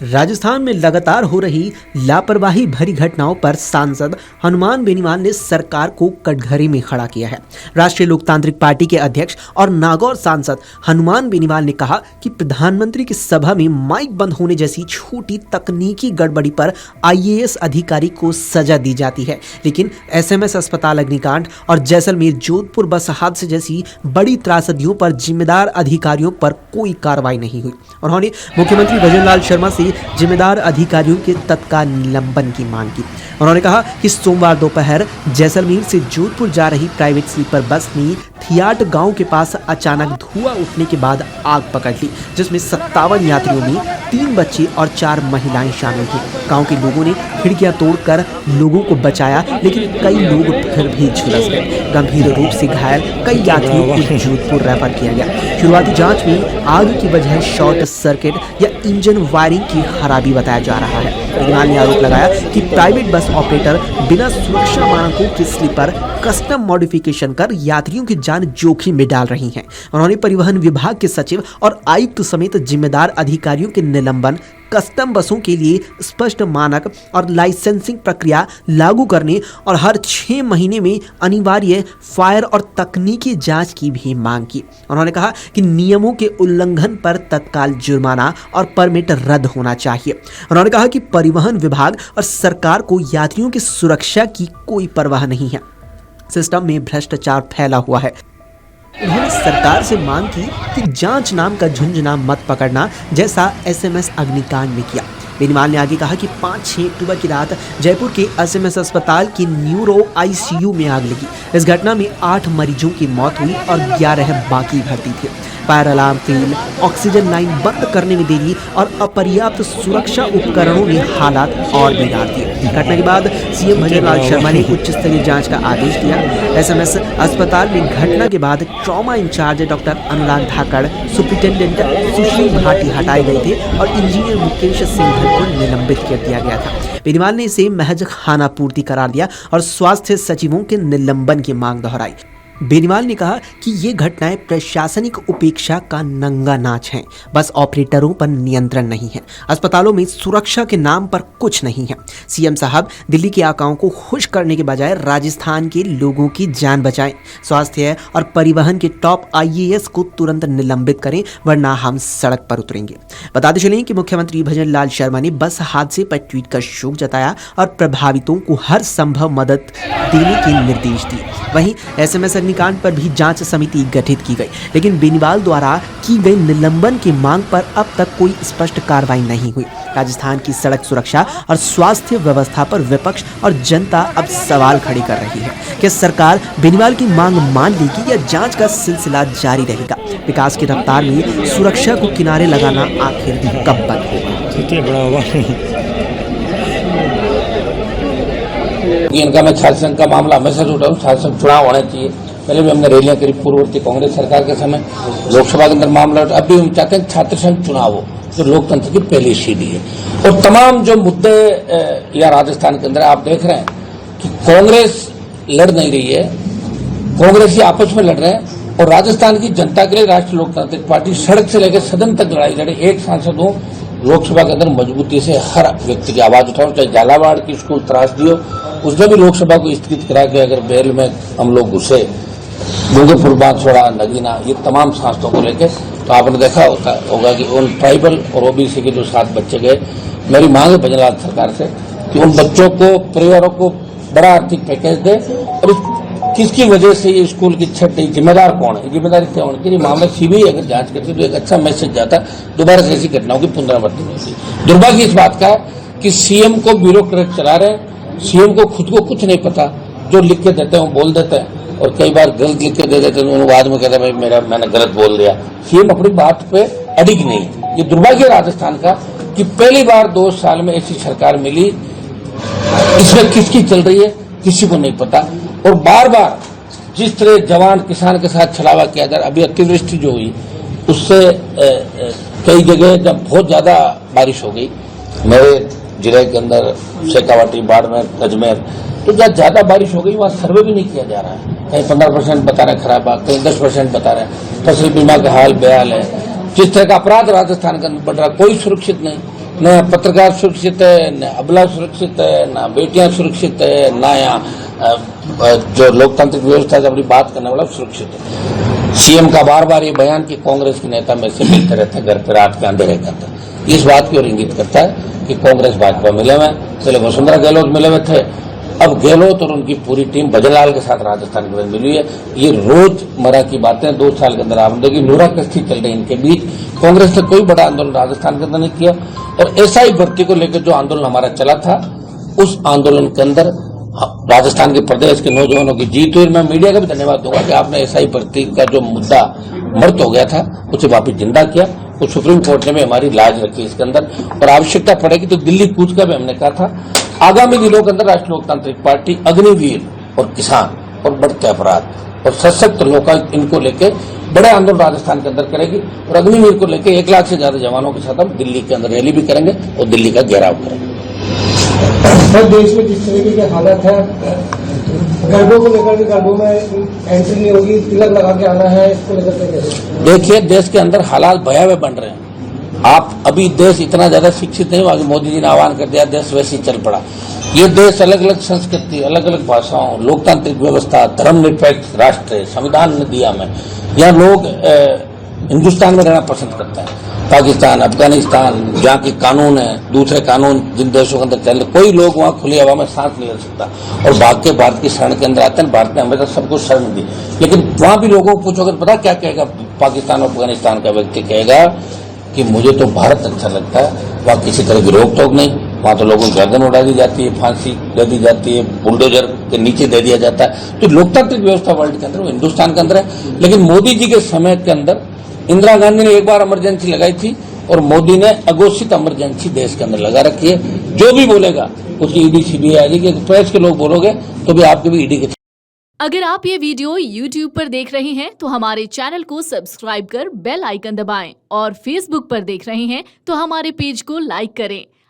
राजस्थान में लगातार हो रही लापरवाही भरी घटनाओं पर सांसद हनुमान बेनीवाल ने सरकार को कटघरे में खड़ा किया है। राष्ट्रीय लोकतांत्रिक पार्टी के अध्यक्ष और नागौर सांसद हनुमान बेनीवाल ने कहा कि प्रधानमंत्री की सभा में माइक बंद होने जैसी छोटी तकनीकी गड़बड़ी पर आईएएस अधिकारी को सजा दी जाती है, लेकिन एसएमएस अस्पताल अग्निकांड और जैसलमेर जोधपुर बस हादसे जैसी बड़ी त्रासदियों पर जिम्मेदार अधिकारियों पर कोई कार्रवाई नहीं हुई। उन्होंने मुख्यमंत्री भजनलाल शर्मा से जिम्मेदार अधिकारियों के तत्काल निलंबन की मांग की। उन्होंने कहा कि सोमवार दोपहर जैसलमेर से जोधपुर जा रही प्राइवेट स्लीपर बस ने थियाट गांव के पास अचानक धुआं उठने के बाद आग पकड़ ली, जिसमें 57 यात्रियों में 3 बच्चे और 4 महिलाएं शामिल थी। गांव के लोगों ने खिड़कियां तोड़कर लोगों को बचाया, लेकिन कई लोग फिर भी झुलस गए। गंभीर रूप से घायल कई यात्रियों को जोधपुर रेफर किया गया। शुरुआती जांच में आग की वजह शॉर्ट सर्किट या इंजन वायरिंग की खराबी बताया जा रहा है। बेनीवाल ने आरोप लगाया कि प्राइवेट बस ऑपरेटर बिना सुरक्षा मानकों के स्लीपर कस्टम मॉडिफिकेशन कर यात्रियों की जान जोखिम में डाल रही हैं। उन्होंने परिवहन विभाग के सचिव और आयुक्त समेत जिम्मेदार अधिकारियों के निलंबन, कस्टम बसों के लिए स्पष्ट मानक और लाइसेंसिंग प्रक्रिया लागू करने और हर 6 महीने में अनिवार्य फायर और तकनीकी जांच की भी मांग की। उन्होंने कहा कि नियमों के उल्लंघन पर तत्काल जुर्माना और परमिट रद्द होना चाहिए। उन्होंने कहा कि परिवहन विभाग और सरकार को यात्रियों की सुरक्षा की कोई परवाह नहीं है। सिस्टम में भ्रष्टाचार फैला हुआ है। उन्होंने सरकार से मांग की कि जांच नाम का झुंझुना मत पकड़ना जैसा एसएमएस अग्निकांड में किया। बेनीवाल ने आगे कहा कि 5-6 अक्टूबर की रात जयपुर के एसएमएस अस्पताल की न्यूरो आईसीयू में आग लगी। इस घटना में 8 मरीजों की मौत हुई और 11 बाकी भर्ती थे। Fire alarm fail, oxygen line बंद करने में देरी और अपर्याप्त सुरक्षा उपकरणों ने हालात और बिगाड़ दिए। घटना के बाद सीएम भजनलाल शर्मा ने उच्च स्तरीय जांच का आदेश दिया। एसएमएस अस्पताल में घटना के बाद ट्रॉमा इंचार्ज डॉक्टर अनुराग धाकड़, सुप्रिंटेंडेंट सुशील भाटी हटाए गए थे और इंजीनियर मुकेश सिंघल को निलंबित कर दिया गया था। बेनीवाल ने इसे महज खानापूर्ति करार दिया और स्वास्थ्य सचिवों के निलंबन की मांग दोहराई। बेनीवाल ने कहा कि ये घटनाएं प्रशासनिक उपेक्षा का नंगा नाच हैं। बस ऑपरेटरों पर नियंत्रण नहीं है, अस्पतालों में सुरक्षा के नाम पर कुछ नहीं है। सीएम साहब दिल्ली के आकाओं को खुश करने के बजाय राजस्थान के लोगों की जान बचाएं। स्वास्थ्य और परिवहन के टॉप आईएएस को तुरंत निलंबित करें, वरना हम सड़क पर उतरेंगे। बताते चलें कि मुख्यमंत्री भजनलाल शर्मा ने बस हादसे पर ट्वीट कर शोक जताया और प्रभावितों को हर संभव मदद देने के निर्देश दिए। वहीं एसएमएस कांड पर भी जांच समिति गठित की गई, लेकिन बेनीवाल द्वारा की गई निलंबन की मांग पर अब तक कोई स्पष्ट कार्रवाई नहीं हुई। राजस्थान की सड़क सुरक्षा और स्वास्थ्य व्यवस्था पर विपक्ष और जनता अब सवाल खड़े कर रही है कि सरकार बेनीवाल की मांग मान लेगी या जांच का सिलसिला जारी रहेगा। विकास की रफ्तार में सुरक्षा को किनारे लगाना आखिर कब बंद होगा? इनका मैं छात्र संघ का मामला हमेशा से उठा हूँ। छात्र संघ चुनाव होने चाहिए। पहले भी हमने रैलियां करी पूर्ववर्ती कांग्रेस सरकार के समय, लोकसभा के अंदर मामला उठा। अब भी हम चाहते हैं छात्र संघ चुनाव हो, जो लोकतंत्र की पहली सीढ़ी है। और तमाम जो मुद्दे या राजस्थान के अंदर आप देख रहे हैं कि कांग्रेस लड़ नहीं रही है, कांग्रेस ही आपस में लड़ रहे हैं और राजस्थान की जनता के लिए राष्ट्रीय लोकतांत्रिक पार्टी सड़क से लेकर सदन तक लड़ाई लड़े। एक सांसद हो, लोकसभा के अंदर मजबूती से हर व्यक्ति की आवाज उठाओ, चाहे झालावाड़ की स्कूल त्रासदी हो, उसने भी लोकसभा को स्थगित करा के अगर बेल में हम लोग घुसे, डूंगरपुर, बांसवाड़ा, नगीना, ये तमाम सांसदों को लेकर, तो आपने देखा होगा कि उन ट्राइबल और ओबीसी के जो 7 बच्चे गए, मेरी मांग है भजनलाल सरकार से कि उन बच्चों को, परिवारों को बड़ा आर्थिक पैकेज दे। और किसकी वजह से ये स्कूल की छत नहीं, जिम्मेदार कौन है, जिम्मेदारी क्या होनी चाहिए। मामला सीबीआई अगर जांच करती तो एक अच्छा मैसेज जाता, दोबारा से ऐसी घटनाओं की पुनरावृत्ति नहीं होती। दुर्भाग्य इस बात का है कि सीएम को ब्यूरोक्रेट चला रहे हैं। सीएम को खुद को कुछ नहीं पता, जो लिख के देते हैं वो बोल देते हैं और कई बार गलत लिख के दे देते हैं, बाद में कहते हैं भाई मैंने गलत बोल दिया। सीएम अपनी बात पे अडिग नहीं। ये दुर्भाग्य राजस्थान का कि पहली बार 2 साल में ऐसी सरकार मिली, इसमें किसकी चल रही है किसी को नहीं पता। और बार बार जिस तरह जवान किसान के साथ छलावा किया जा रहा, अभी अतिवृष्टि जो हुई उससे कई जगह जब बहुत ज्यादा बारिश हो गई, मेरे जिले के अंदर शेखावाटी, बाड़मेर, अजमेर, तो जहाँ ज्यादा बारिश हो गई वहाँ सर्वे भी नहीं किया जा रहा है। कहीं 15% बता रहे हैं खराब, कहीं 10% बता रहे हैं। फसल बीमा का हाल बेहाल है। जिस तरह का अपराध राजस्थान के अंदर बढ़ रहा, कोई सुरक्षित नहीं। न पत्रकार सुरक्षित है, न अबला सुरक्षित है, न बेटियां सुरक्षित है, न यहाँ जो लोकतांत्रिक व्यवस्था से अपनी बात करने वाला सुरक्षित है। सीएम का बार बार ये बयान कि कांग्रेस के नेता में से मिलते रहते हैं घर पे रात के अंधेरे के अंदर, इस बात की ओर इंगित करता है कि कांग्रेस भाजपा मिले हुए। पहले वसुंधरा गहलोत मिले हुए थे, अब गहलोत और उनकी पूरी टीम भजनलाल के साथ राजस्थान के अंदर मिली है। ये रोजमर्रा की बातें 2 साल के अंदर आप देखिए नूरा कश्ती चल रही इनके बीच। कांग्रेस ने कोई बड़ा आंदोलन राजस्थान के अंदर नहीं किया और एसआई भर्ती को लेकर जो आंदोलन हमारा चला था, उस आंदोलन के अंदर राजस्थान के प्रदेश के नौजवानों की जीत हुई। मैं मीडिया का भी धन्यवाद दूंगा कि आपने एसआई भर्ती का जो मुद्दा मर्द हो गया था उसे वापिस जिंदा किया। तो सुप्रीम कोर्ट ने भी हमारी लाज रखी इसके अंदर, और आवश्यकता पड़ेगी तो दिल्ली कूच का भी हमने कहा था। आगामी दिनों के अंदर राष्ट्रीय लोकतांत्रिक पार्टी अग्निवीर और किसान और बढ़ते अपराध और सशक्त लोकल इनको लेके बड़े आंदोलन राजस्थान के अंदर करेगी और अग्निवीर को लेके 1 लाख से ज्यादा जवानों के साथ हम दिल्ली के अंदर रैली भी करेंगे और दिल्ली का घेराव करेंगे। सर, देश में जिस तरीके के हालत है, गरीबों को लेकर भी गरीबों में एंट्री नहीं होगी, तिलक लगा के आना है, इसको लेकर देखिए देश के अंदर हालात भयावह बन रहे हैं। आप अभी देश इतना ज्यादा शिक्षित नहीं हुआ कि मोदी जी ने आह्वान कर दिया देश वैसे ही चल पड़ा। ये देश अलग अलग संस्कृति, अलग अलग भाषाओं, लोकतांत्रिक व्यवस्था, धर्मनिरपेक्ष राष्ट्र है, संविधान ने दिया हमें। यहाँ लोग हिंदुस्तान में रहना पसंद करते हैं। पाकिस्तान, अफगानिस्तान, जहाँ के कानून है, दूसरे कानून जिन देशों के अंदर चल रहे, कोई लोग वहाँ खुली हवा में सांस नहीं ले सकता और भाग के भारत की शरण के अंदर आते हैं। भारत ने हमेशा सबको शरण दी, लेकिन वहां भी लोगों को पूछोगे पता क्या कहेगा? पाकिस्तान और अफगानिस्तान का व्यक्ति कहेगा कि मुझे तो भारत अच्छा लगता है, वहाँ किसी तरह की रोक टोक नहीं, वहाँ तो लोगों की गर्दन उड़ा दी जाती है, फांसी दे दी जाती है, बुलडोजर के नीचे दे दिया जाता है। तो लोकतांत्रिक व्यवस्था वर्ल्ड के अंदर वो हिंदुस्तान के अंदर है। लेकिन मोदी जी के समय के अंदर इंदिरा गांधी ने एक बार इमरजेंसी लगाई थी और मोदी ने अघोषित इमरजेंसी देश के अंदर लगा रखी है। जो भी बोलेगा उसकी ईडी सीबीआई आएगी। प्रेस के लोग बोलोगे तो भी आपके भी ईडी के। अगर आप ये वीडियो YouTube पर देख रहे हैं तो हमारे चैनल को सब्सक्राइब कर बेल आइकन दबाएं और Facebook पर देख रहे हैं तो हमारे पेज को लाइक करें।